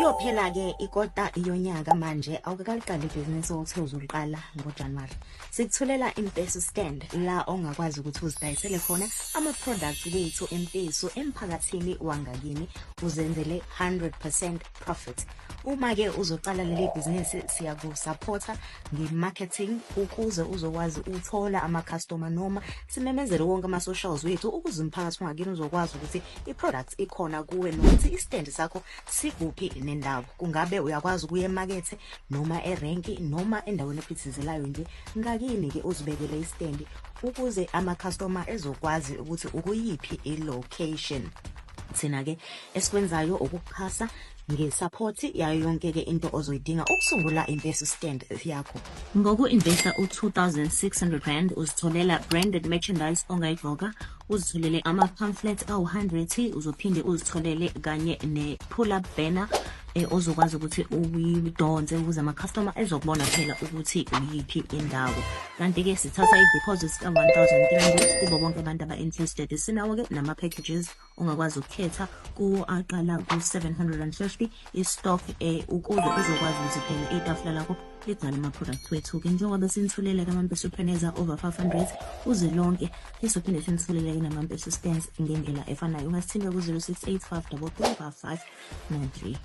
Seyiyophela-ke ikota yonyaka manje awukakaliqali ibhizinisi othe uzoliqala ngoJanuwari. Sikuthulela iMpesu stand la ongakwazi ukuthi uzidayisele khona ama-products wethu eMpesu emphakathini wangakini uzenzele 100% profit. Uma-ke uzocala leli bhizinisi siyakusupporta nge-marketing ukuze uzokwazi uthola ama-customer noma simemezele wonke ama-socials wethu ukuze umphakathi wangakini uzokwazi ukuthi i-product ikhona kuwe nokuthi i-stand sakho sikuphi nendawo. Kungabe uyakwazi ukuya emakethe noma erenki noma endaweni ephithizelayo nje ngakini-ke uzibekele i-stand ukuze ama-customer ezokwazi ukuthi ukuyiphi i-location. Thina-ke esikwenzayo ukukuxhasa nge-support yayo yonke-ke into ozoyidinga ukusungula iMpesu stand yakho. Ngoku-investa u-2,600 uzitholela branded merchandise ongayigqoka, uzitholele ama-pamphlets awu-100, uzophinde uzitholele kanye ne-pull-up banner ozokwazi ukuthi uyidonse ukuze ama-customer ezokubona phela ukuthi uyiphi indawo. Kanti-ke sithatha i-deposits ka-1,300 kubo bonke abantu aba-interested. Sinawo-ke nama-packages ongakwazi ukukhetha kuwo aqala ku-750 i-stock ukuze uzokwazi ukuthi phela itafula lakho ligcwale ama-product wethu-ke. Njengoba sinithulele-ke ama-Mpesu pheneza over 500 uze lonke sizophinde sinithulele-ke nama-Mpesu stands ngendlela efanayo. Ungasithinda ku-0685 335593.